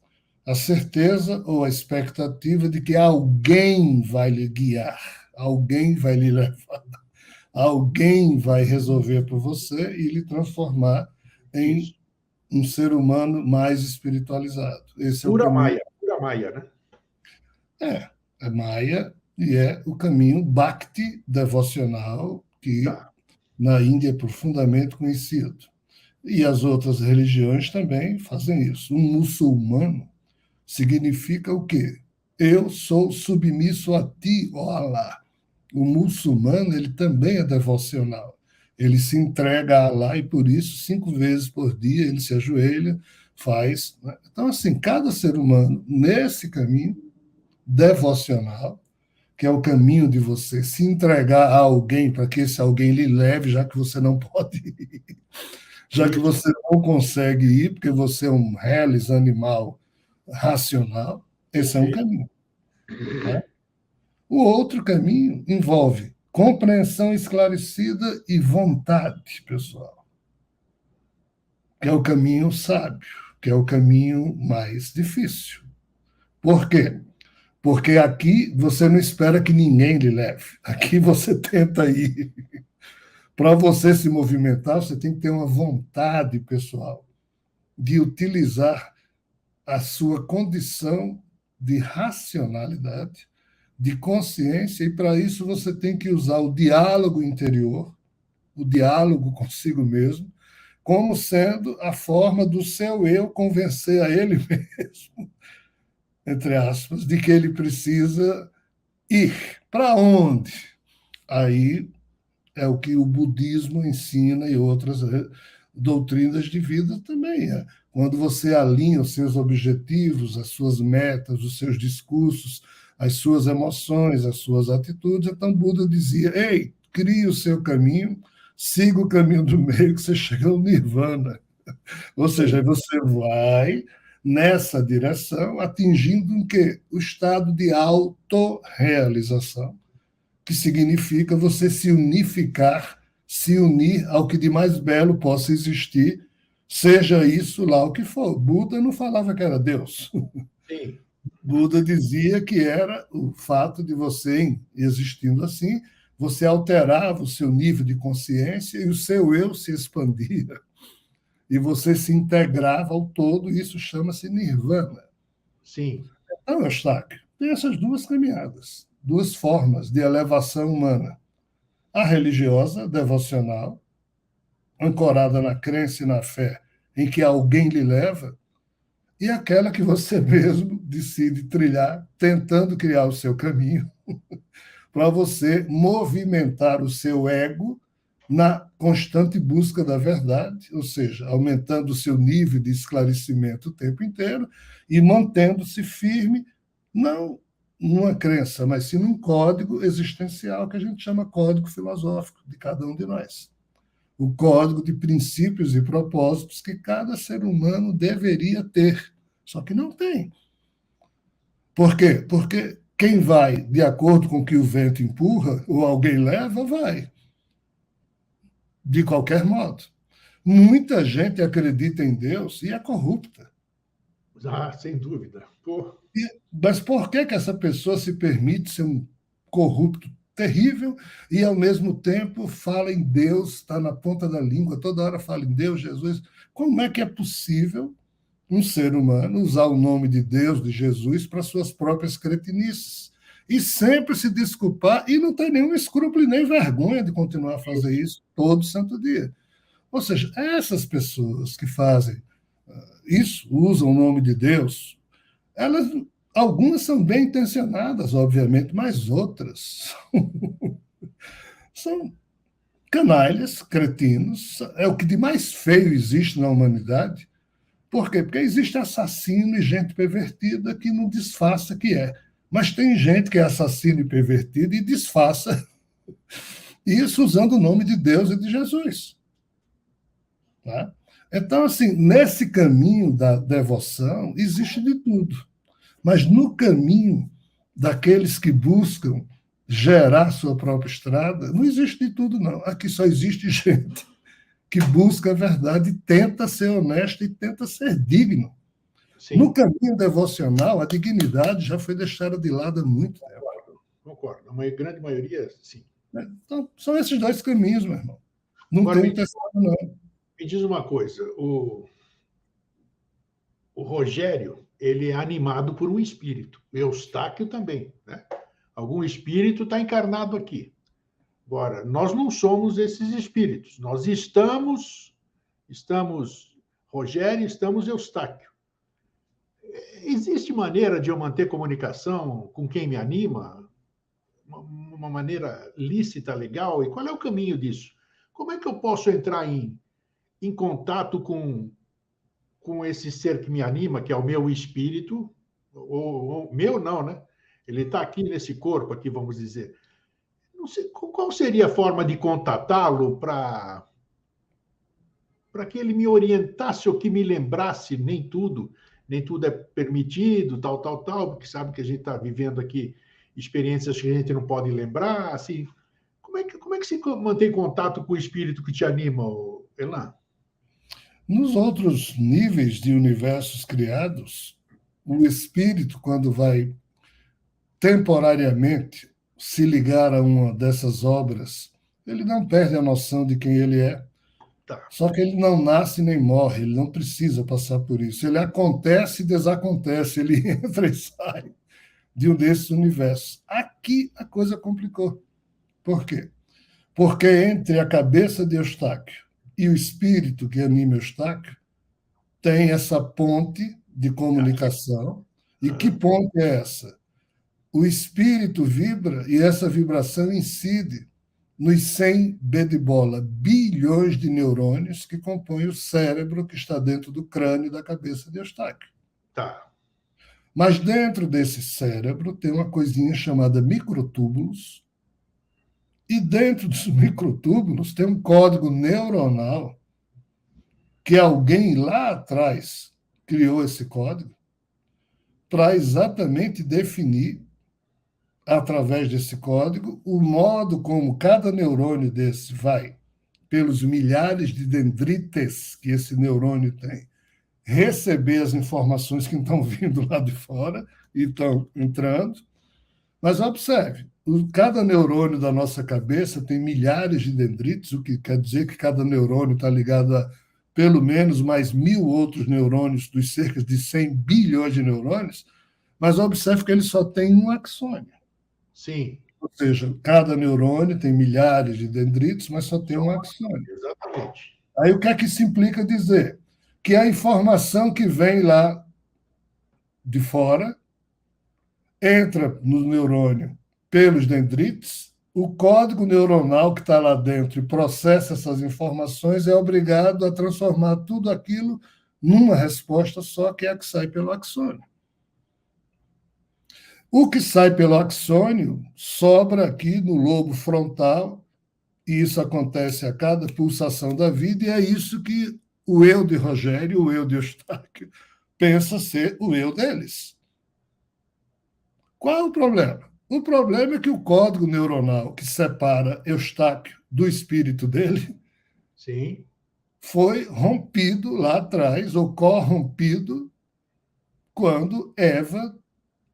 a certeza ou a expectativa de que alguém vai lhe guiar, alguém vai lhe levar, alguém vai resolver por você e lhe transformar em Isso. um ser humano mais espiritualizado. Esse é o caminho. Pura Maia, né? É Maya e é o caminho Bhakti devocional que Tá. na Índia é profundamente conhecido. E as outras religiões também fazem isso. Um muçulmano significa o quê? Eu sou submisso a ti, ó Allah. O muçulmano, ele também é devocional. Ele se entrega a Allah e por isso 5 vezes por dia ele se ajoelha, faz. Né? Então, assim, cada ser humano nesse caminho devocional, que é o caminho de você se entregar a alguém para que esse alguém lhe leve, já que você não pode ir, já que Isso. você não consegue ir, porque você é um reles animal racional, esse é um Perfeito. caminho. Tá? O outro caminho envolve compreensão esclarecida e vontade, pessoal, que é o caminho sábio, que é o caminho mais difícil. Por quê? Porque aqui você não espera que ninguém lhe leve. Aqui você tenta ir. Para você se movimentar, você tem que ter uma vontade pessoal de utilizar a sua condição de racionalidade, de consciência, e para isso você tem que usar o diálogo interior, o diálogo consigo mesmo, como sendo a forma do seu eu convencer a ele mesmo, entre aspas, de que ele precisa ir. Para onde? Aí é o que o budismo ensina e outras doutrinas de vida também. Quando você alinha os seus objetivos, as suas metas, os seus discursos, as suas emoções, as suas atitudes, então Buda dizia: ei, crie o seu caminho, siga o caminho do meio que você chega ao nirvana. Ou seja, você vai nessa direção, atingindo o quê? O estado de autorrealização, que significa você se unificar, se unir ao que de mais belo possa existir, seja isso lá o que for. Buda não falava que era Deus. Sim. Buda dizia que era o fato de você, existindo assim, você alterava o seu nível de consciência e o seu eu se expandia. E você se integrava ao todo, e isso chama-se nirvana. Sim. Então, Eustáquio, tem essas duas caminhadas, duas formas de elevação humana. A religiosa, devocional, ancorada na crença e na fé, em que alguém lhe leva, e aquela que você mesmo decide trilhar, tentando criar o seu caminho, para você movimentar o seu ego na constante busca da verdade, ou seja, aumentando o seu nível de esclarecimento o tempo inteiro e mantendo-se firme, não numa crença, mas sim num código existencial que a gente chama código filosófico de cada um de nós. O código de princípios e propósitos que cada ser humano deveria ter, só que não tem. Por quê? Porque quem vai de acordo com o que o vento empurra ou alguém leva, vai. De qualquer modo. Muita gente acredita em Deus e é corrupta. Ah, sem dúvida. Pô. Mas por que essa pessoa se permite ser um corrupto terrível e, ao mesmo tempo, fala em Deus, está na ponta da língua, toda hora fala em Deus, Jesus? Como é que é possível um ser humano usar o nome de Deus, de Jesus, para suas próprias cretinices? E sempre se desculpar e não tem nenhum escrúpulo e nem vergonha de continuar a fazer isso todo santo dia. Ou seja, essas pessoas que fazem isso, usam o nome de Deus, elas, algumas são bem intencionadas, obviamente, mas outras são canalhas, cretinos, é o que de mais feio existe na humanidade. Por quê? Porque existe assassino e gente pervertida que não disfarça que é. Mas tem gente que é assassino e pervertido e disfarça isso usando o nome de Deus e de Jesus. Tá? Então, assim, nesse caminho da devoção, existe de tudo. Mas no caminho daqueles que buscam gerar sua própria estrada, não existe de tudo, não. Aqui só existe gente que busca a verdade, tenta ser honesto e tenta ser digno. Sim. No caminho devocional, a dignidade já foi deixada de lado há muito tempo. Concordo. A grande maioria, sim. Então, são esses dois caminhos, meu irmão. Não Agora, tem um terceiro, não. Me diz uma coisa, o Rogério, ele é animado por um espírito, o Eustáquio também, né? Algum espírito está encarnado aqui. Agora, nós não somos esses espíritos, nós estamos Rogério, estamos Eustáquio. Existe maneira de eu manter comunicação com quem me anima? Uma maneira lícita, legal? E qual é o caminho disso? Como é que eu posso entrar em contato com esse ser que me anima, que é o meu espírito, ou meu não, né? Ele está aqui nesse corpo, aqui, vamos dizer. Não sei, qual seria a forma de contatá-lo para que ele me orientasse ou que me lembrasse nem tudo é permitido, tal, porque sabe que a gente está vivendo aqui experiências que a gente não pode lembrar, assim. Como é que se mantém contato com o espírito que te anima, Elan? Nos outros níveis de universos criados, o espírito, quando vai temporariamente se ligar a uma dessas obras, ele não perde a noção de quem ele é. Tá. Só que ele não nasce nem morre, ele não precisa passar por isso. Ele acontece e desacontece, ele entra e sai de um desses universos. Aqui a coisa complicou. Por quê? Porque entre a cabeça de Eustáquio e o espírito que anima Eustáquio, tem essa ponte de comunicação. E que ponte é essa? O espírito vibra e essa vibração incide nos 100 B de bola, bilhões de neurônios que compõem o cérebro que está dentro do crânio e da cabeça de Eustáquio. Tá. Mas dentro desse cérebro tem uma coisinha chamada microtúbulos, e dentro dos microtúbulos tem um código neuronal que alguém lá atrás criou esse código para exatamente definir, através desse código, o modo como cada neurônio desse vai, pelos milhares de dendrites que esse neurônio tem, receber as informações que estão vindo lá de fora e estão entrando. Mas observe, cada neurônio da nossa cabeça tem milhares de dendrites, o que quer dizer que cada neurônio está ligado a pelo menos mais 1.000 outros neurônios dos cerca de 100 bilhões de neurônios, mas observe que ele só tem um axônio. Sim. Ou seja, cada neurônio tem milhares de dendritos, mas só tem um axônio. Exatamente. Aí o que é que isso implica dizer? Que a informação que vem lá de fora entra no neurônio pelos dendritos, o código neuronal que está lá dentro e processa essas informações é obrigado a transformar tudo aquilo numa resposta só, que é a que sai pelo axônio. O que sai pelo axônio sobra aqui no lobo frontal, e isso acontece a cada pulsação da vida, e é isso que o eu de Rogério, o eu de Eustáquio, pensa ser o eu deles. Qual é o problema? O problema é que o código neuronal que separa Eustáquio do espírito dele Sim. foi rompido lá atrás, ou corrompido, quando Eva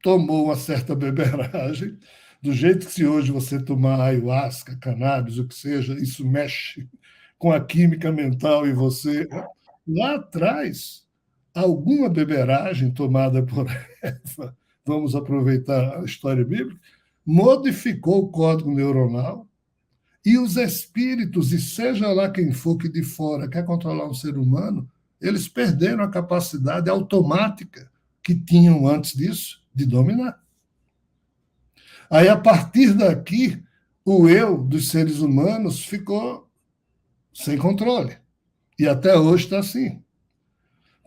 tomou uma certa beberagem, do jeito que se hoje você tomar ayahuasca, cannabis, o que seja, isso mexe com a química mental e você... Lá atrás, alguma beberagem tomada por Eva, vamos aproveitar a história bíblica, modificou o código neuronal e os espíritos, e seja lá quem for que de fora quer controlar um ser humano, eles perderam a capacidade automática que tinham antes disso de dominar. Aí, a partir daqui, o eu dos seres humanos ficou sem controle. E até hoje está assim.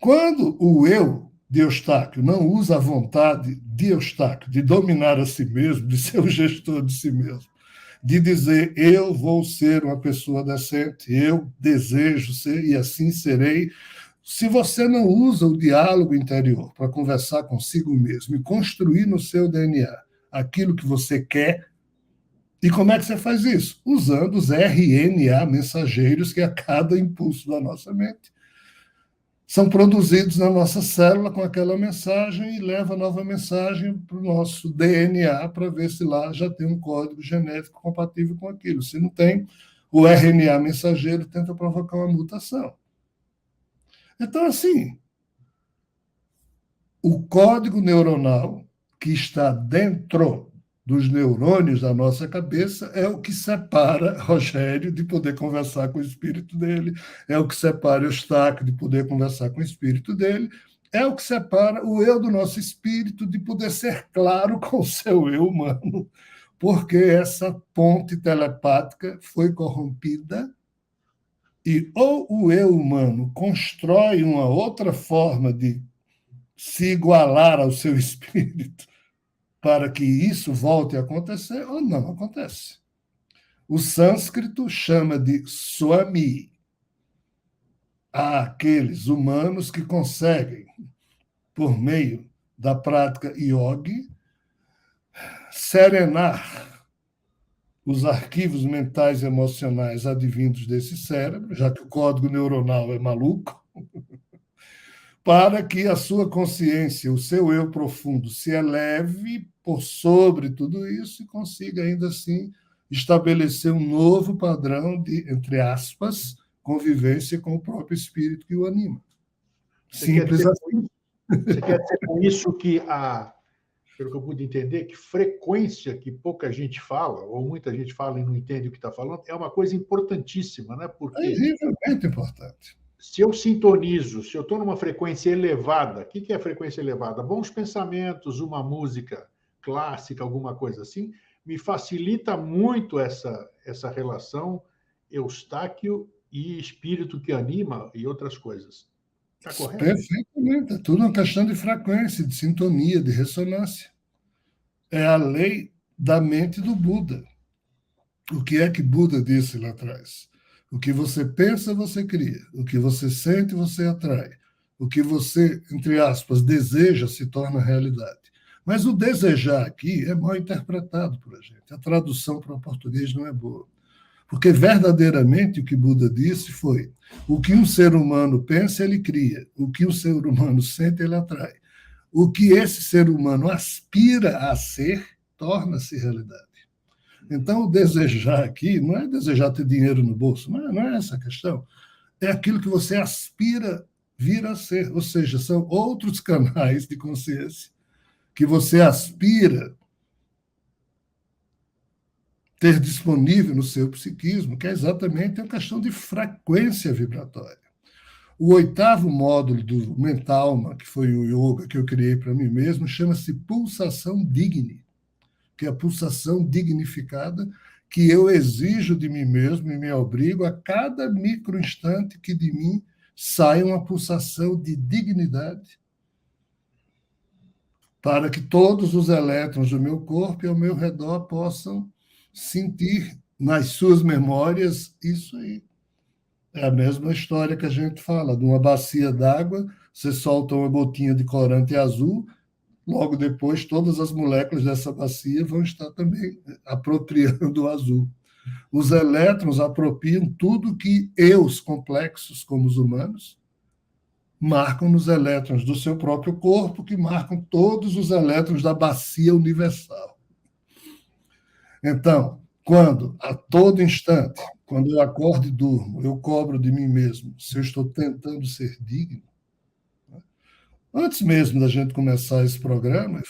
Quando o eu de Eustáquio não usa a vontade de Eustáquio de dominar a si mesmo, de ser o gestor de si mesmo, de dizer eu vou ser uma pessoa decente, eu desejo ser e assim serei. Se você não usa o diálogo interior para conversar consigo mesmo e construir no seu DNA aquilo que você quer E como é que você faz isso? Usando os RNA mensageiros que a cada impulso da nossa mente são produzidos na nossa célula com aquela mensagem e leva a nova mensagem para o nosso DNA para ver se lá já tem um código genético compatível com aquilo. Se não tem, o RNA mensageiro tenta provocar uma mutação. Então, assim, o código neuronal que está dentro dos neurônios da nossa cabeça é o que separa Rogério de poder conversar com o espírito dele, é o que separa Eustáquio de poder conversar com o espírito dele, é o que separa o eu do nosso espírito de poder ser claro com o seu eu humano, porque essa ponte telepática foi corrompida e ou o eu humano constrói uma outra forma de se igualar ao seu espírito para que isso volte a acontecer, ou não acontece. O sânscrito chama de swami àqueles humanos que conseguem, por meio da prática yogi, serenar os arquivos mentais e emocionais advindos desse cérebro, já que o código neuronal é maluco, para que a sua consciência, o seu eu profundo, se eleve por sobre tudo isso e consiga, ainda assim, estabelecer um novo padrão de, entre aspas, convivência com o próprio espírito que o anima. Simples assim. Você quer dizer com isso que pelo que eu pude entender, que frequência que pouca gente fala, ou muita gente fala e não entende o que está falando, é uma coisa importantíssima, né? Porque é incrivelmente importante. Se eu sintonizo, se eu estou numa frequência elevada, o que é frequência elevada? Bons pensamentos, uma música clássica, alguma coisa assim, me facilita muito essa relação Eustáquio e espírito que anima e outras coisas. Está correto? Perfeitamente. É tudo uma questão de frequência, de sintonia, de ressonância. É a lei da mente do Buda. O que é que Buda disse lá atrás? O que você pensa, você cria. O que você sente, você atrai. O que você, entre aspas, deseja se torna realidade. Mas o desejar aqui é mal interpretado por a gente. A tradução para o português não é boa. Porque verdadeiramente o que Buda disse foi: o que um ser humano pensa, ele cria. O que um ser humano sente, ele atrai. O que esse ser humano aspira a ser, torna-se realidade. Então, o desejar aqui não é desejar ter dinheiro no bolso, não é essa a questão. É aquilo que você aspira vir a ser, ou seja, são outros canais de consciência que você aspira ter disponível no seu psiquismo, que é exatamente a questão de frequência vibratória. O 8º módulo do Mentalma, que foi o yoga que eu criei para mim mesmo, chama-se pulsação digne, que é a pulsação dignificada que eu exijo de mim mesmo e me obrigo a cada microinstante que de mim sai uma pulsação de dignidade para que todos os elétrons do meu corpo e ao meu redor possam sentir nas suas memórias isso aí. É a mesma história que a gente fala, de uma bacia d'água, você solta uma gotinha de corante azul, logo depois todas as moléculas dessa bacia vão estar também apropriando o azul. Os elétrons apropriam tudo que eus complexos, como os humanos, marcam nos elétrons do seu próprio corpo, que marcam todos os elétrons da bacia universal. Então, quando, a todo instante, quando eu acordo e durmo, eu cobro de mim mesmo se eu estou tentando ser digno, antes mesmo da gente começar esse programa,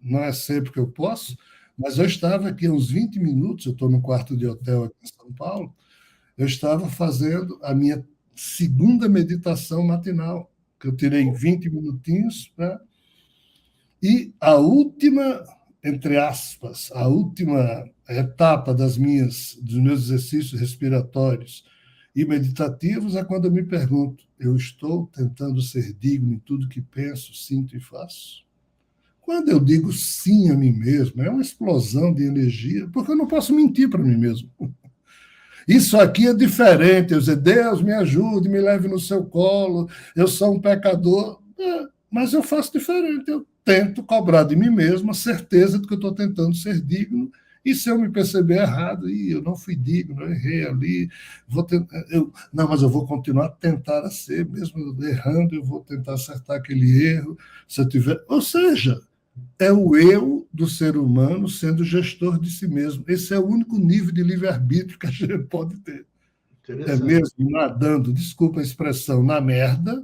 não é sempre que eu posso, mas eu estava aqui há uns 20 minutos, eu estou no quarto de hotel aqui em São Paulo, eu estava fazendo a minha segunda meditação matinal, que eu tirei 20 minutinhos, né? E a última, entre aspas, a última etapa dos meus exercícios respiratórios e meditativos é quando eu me pergunto: eu estou tentando ser digno em tudo que penso, sinto e faço? Quando eu digo sim a mim mesmo, é uma explosão de energia, porque eu não posso mentir para mim mesmo. Isso aqui é diferente. Eu dizer, Deus me ajude, me leve no seu colo, eu sou um pecador. Mas eu faço diferente. Eu tento cobrar de mim mesmo a certeza de que eu estou tentando ser digno E se eu me perceber errado, eu não fui digno, eu errei ali, não, mas eu vou continuar a tentar a ser, mesmo errando, eu vou tentar acertar aquele erro, se eu tiver... Ou seja, é o eu do ser humano sendo gestor de si mesmo. Esse é o único nível de livre-arbítrio que a gente pode ter. É mesmo nadando, desculpa a expressão, na merda,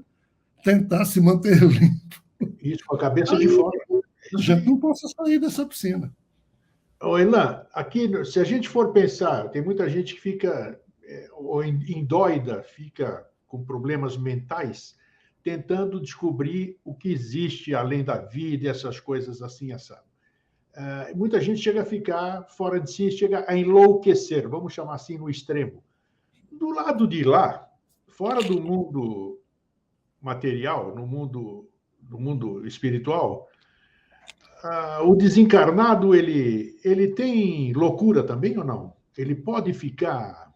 tentar se manter limpo. Isso, com a cabeça de fora. A gente não possa sair dessa piscina. Ô, Elan, aqui, se a gente for pensar, tem muita gente que fica ou indóida, fica com problemas mentais, tentando descobrir o que existe além da vida e essas coisas assim, assado. Muita gente chega a ficar fora de si, chega a enlouquecer, vamos chamar assim, no extremo. Do lado de lá, fora do mundo material, no mundo espiritual, o desencarnado, ele tem loucura também ou não? Ele pode ficar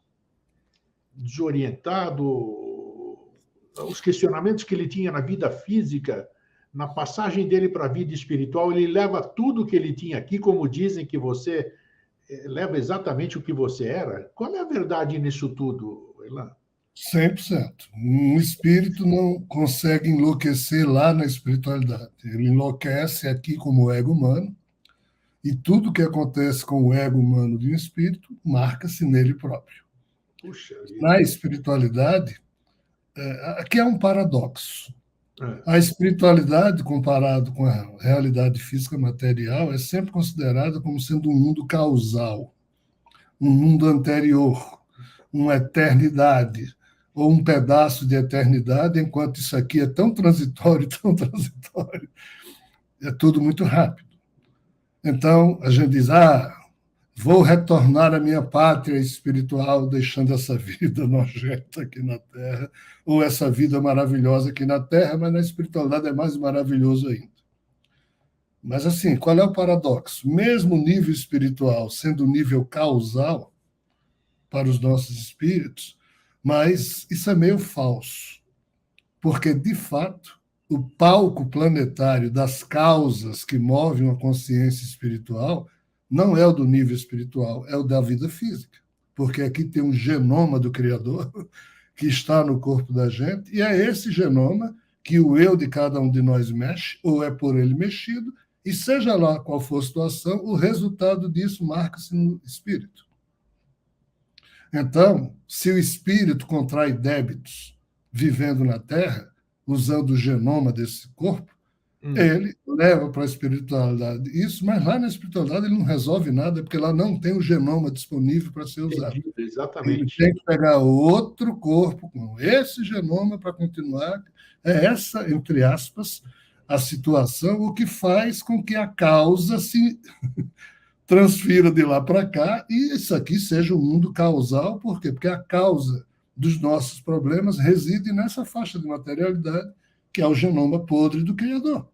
desorientado? Os questionamentos que ele tinha na vida física, na passagem dele para a vida espiritual, ele leva tudo que ele tinha aqui, como dizem que você leva exatamente o que você era. Qual é a verdade nisso tudo, Elan? 100%. Um espírito não consegue enlouquecer lá na espiritualidade. Ele enlouquece aqui como ego humano, e tudo que acontece com o ego humano de um espírito marca-se nele próprio. Puxa, na espiritualidade, aqui é um paradoxo. A espiritualidade, comparado com a realidade física material, é sempre considerada como sendo um mundo causal, um mundo anterior, uma eternidade, ou um pedaço de eternidade, enquanto isso aqui é tão transitório, é tudo muito rápido. Então, a gente diz, vou retornar à minha pátria espiritual, deixando essa vida nojenta aqui na Terra, ou essa vida maravilhosa aqui na Terra, mas na espiritualidade é mais maravilhoso ainda. Mas, assim, qual é o paradoxo? Mesmo o nível espiritual sendo um nível causal para os nossos espíritos, mas isso é meio falso, porque, de fato, o palco planetário das causas que movem a consciência espiritual não é o do nível espiritual, é o da vida física, porque aqui tem um genoma do Criador que está no corpo da gente, e é esse genoma que o eu de cada um de nós mexe, ou é por ele mexido, e seja lá qual for a situação, o resultado disso marca-se no espírito. Então, se o espírito contrai débitos vivendo na Terra, usando o genoma desse corpo, ele leva para a espiritualidade isso, mas lá na espiritualidade ele não resolve nada, porque lá não tem o genoma disponível para ser usado. Entendi, exatamente. Ele tem que pegar outro corpo com esse genoma para continuar. É essa, entre aspas, a situação, o que faz com que a causa se transfira de lá para cá e isso aqui seja um mundo causal. Por quê? Porque a causa dos nossos problemas reside nessa faixa de materialidade, que é o genoma podre do Criador.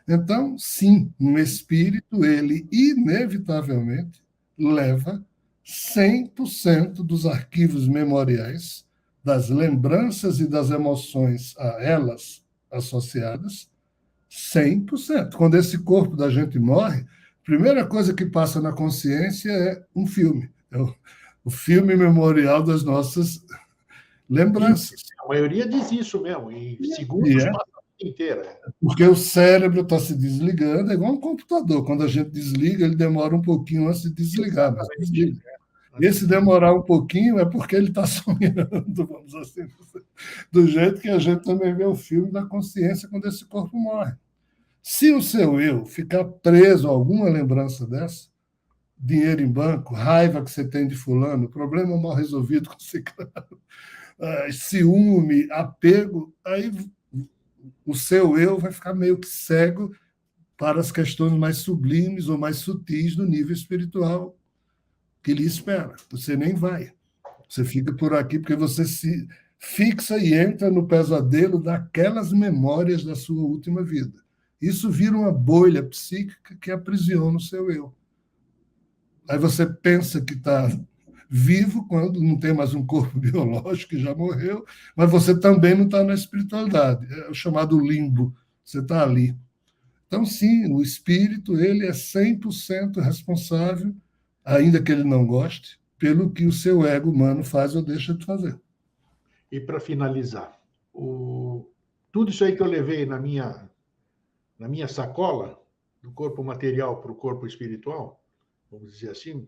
Então, sim, um espírito, ele inevitavelmente leva 100% dos arquivos memoriais, das lembranças e das emoções a elas associadas, 100%. Quando esse corpo da gente morre, a primeira coisa que passa na consciência é um filme. É o filme memorial das nossas lembranças. A maioria diz isso mesmo, em segundos passa a vida inteira. Porque o cérebro está se desligando, é igual um computador. Quando a gente desliga, ele demora um pouquinho antes de desligar, mas desliga. Esse demorar um pouquinho é porque ele está sonhando, vamos assim dizer, do jeito que a gente também vê o filme da consciência quando esse corpo morre. Se o seu eu ficar preso a alguma lembrança dessa, dinheiro em banco, raiva que você tem de fulano, problema mal resolvido com ciclano, ciúme, apego, aí o seu eu vai ficar meio que cego para as questões mais sublimes ou mais sutis do nível espiritual que lhe espera. Você nem vai. Você fica por aqui porque você se fixa e entra no pesadelo daquelas memórias da sua última vida. Isso vira uma bolha psíquica que aprisiona o seu eu. Aí você pensa que está vivo quando não tem mais um corpo biológico que já morreu, mas você também não está na espiritualidade. É o chamado limbo. Você está ali. Então, sim, o espírito ele é 100% responsável, ainda que ele não goste, pelo que o seu ego humano faz ou deixa de fazer. E para finalizar, tudo isso aí que eu levei na minha sacola, do corpo material para o corpo espiritual, vamos dizer assim,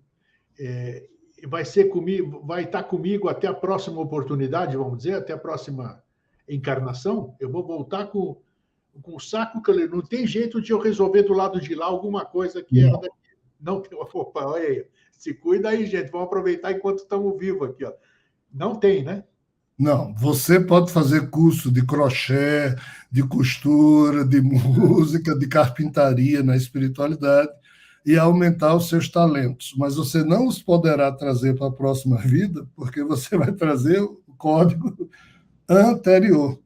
vai ser comigo, vai estar comigo até a próxima oportunidade, vamos dizer, até a próxima encarnação. Eu vou voltar com o saco que não tem jeito de eu resolver do lado de lá alguma coisa que era daqui. Não tem. Opa, olha aí. Se cuida aí, gente. Vamos aproveitar enquanto estamos vivos aqui. Ó. Não tem, né? Não, você pode fazer curso de crochê, de costura, de música, de carpintaria na espiritualidade e aumentar os seus talentos, mas você não os poderá trazer para a próxima vida, porque você vai trazer o código anterior.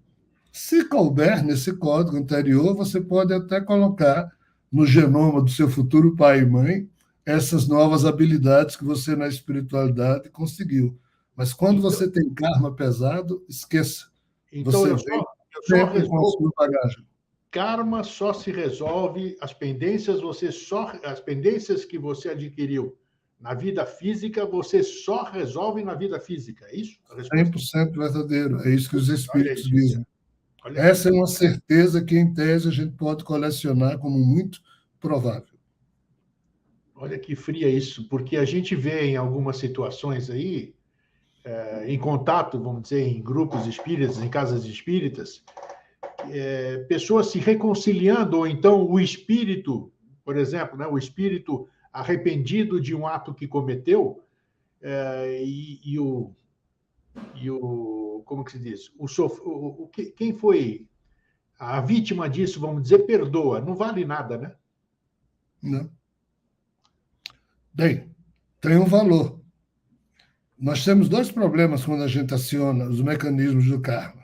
Se couber nesse código anterior, você pode até colocar no genoma do seu futuro pai e mãe essas novas habilidades que você na espiritualidade conseguiu. Mas quando você tem karma pesado, esqueça. Então, você vem sempre com a sua bagagem. Karma só se resolve, as pendências que você adquiriu na vida física, você só resolve na vida física, é isso? 100% verdadeiro, é isso que os espíritos dizem. Olha Essa é uma certeza que, em tese, a gente pode colecionar como muito provável. Olha que fria isso, porque a gente vê em algumas situações aí, em contato, vamos dizer, em grupos espíritas, em casas espíritas, pessoas se reconciliando, ou então o espírito, por exemplo, né, o espírito arrependido de um ato que cometeu, e o como que se diz? Quem foi a vítima disso, vamos dizer, perdoa. Não vale nada, né? Não. Bem, tem um valor. Nós temos dois problemas quando a gente aciona os mecanismos do karma.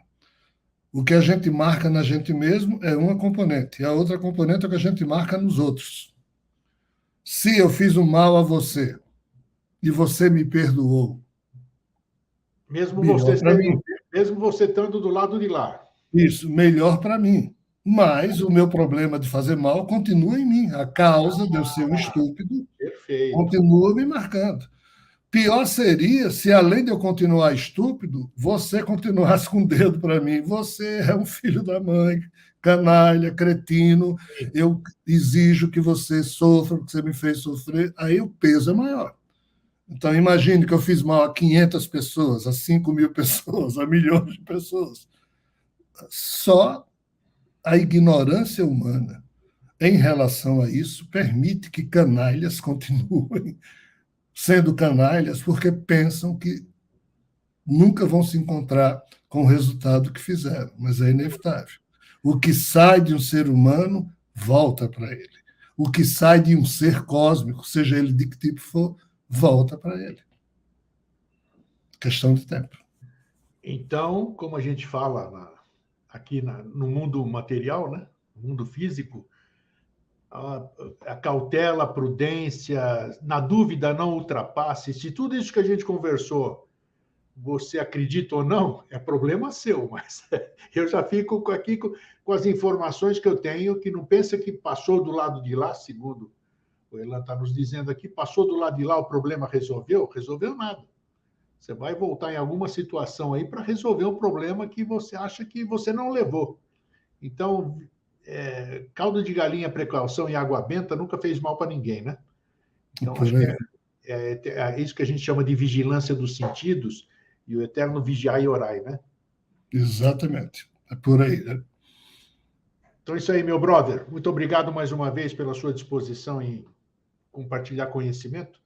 O que a gente marca na gente mesmo é uma componente, e a outra componente é o que a gente marca nos outros. Se eu fiz um mal a você e você me perdoou, mesmo você estando do lado de lá. Isso, melhor para mim. Mas o meu problema de fazer mal continua em mim. A causa de eu ser um estúpido continua me marcando. Pior seria se, além de eu continuar estúpido, você continuasse com o dedo para mim. Você é um filho da mãe, canalha, cretino. Eu exijo que você sofra, porque você me fez sofrer. Aí o peso é maior. Então, imagine que eu fiz mal a 500 pessoas, a 5.000 pessoas, a milhões de pessoas. Só a ignorância humana em relação a isso permite que canalhas continuem sendo canalhas porque pensam que nunca vão se encontrar com o resultado que fizeram, mas é inevitável. O que sai de um ser humano volta para ele. O que sai de um ser cósmico, seja ele de que tipo for, volta para ele. Questão de tempo. Então, como a gente fala aqui no mundo material, né? No mundo físico, a cautela, a prudência, na dúvida não ultrapasse. Se tudo isso que a gente conversou, você acredita ou não, é problema seu, mas eu já fico aqui com as informações que eu tenho, que não pensa que passou do lado de lá, segundo o Elan está nos dizendo aqui, passou do lado de lá, o problema resolveu? Resolveu nada. Você vai voltar em alguma situação aí para resolver um problema que você acha que você não levou. Então, caldo de galinha, precaução e água benta nunca fez mal para ninguém, né? Então, acho que é isso que a gente chama de vigilância dos sentidos e o eterno vigiar e orar, né? Exatamente. É por aí, né? Então, é isso aí, meu brother. Muito obrigado mais uma vez pela sua disposição em compartilhar conhecimento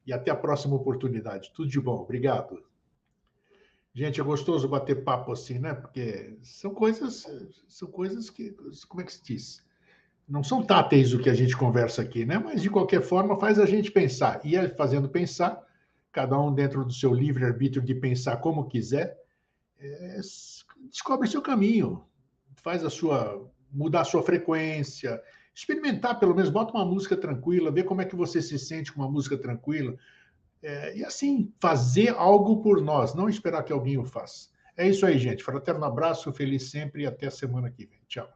e até a próxima oportunidade. Tudo de bom. Obrigado. Gente, é gostoso bater papo assim, né? Porque são coisas que, como é que se diz? Não são táteis o que a gente conversa aqui, né? Mas, de qualquer forma, faz a gente pensar. E fazendo pensar, cada um dentro do seu livre-arbítrio de pensar como quiser, descobre seu caminho, mudar a sua frequência, experimentar pelo menos, bota uma música tranquila, vê como é que você se sente com uma música tranquila, e assim, fazer algo por nós, não esperar que alguém o faça. É isso aí, gente. Fraterno abraço, feliz sempre e até a semana que vem. Tchau.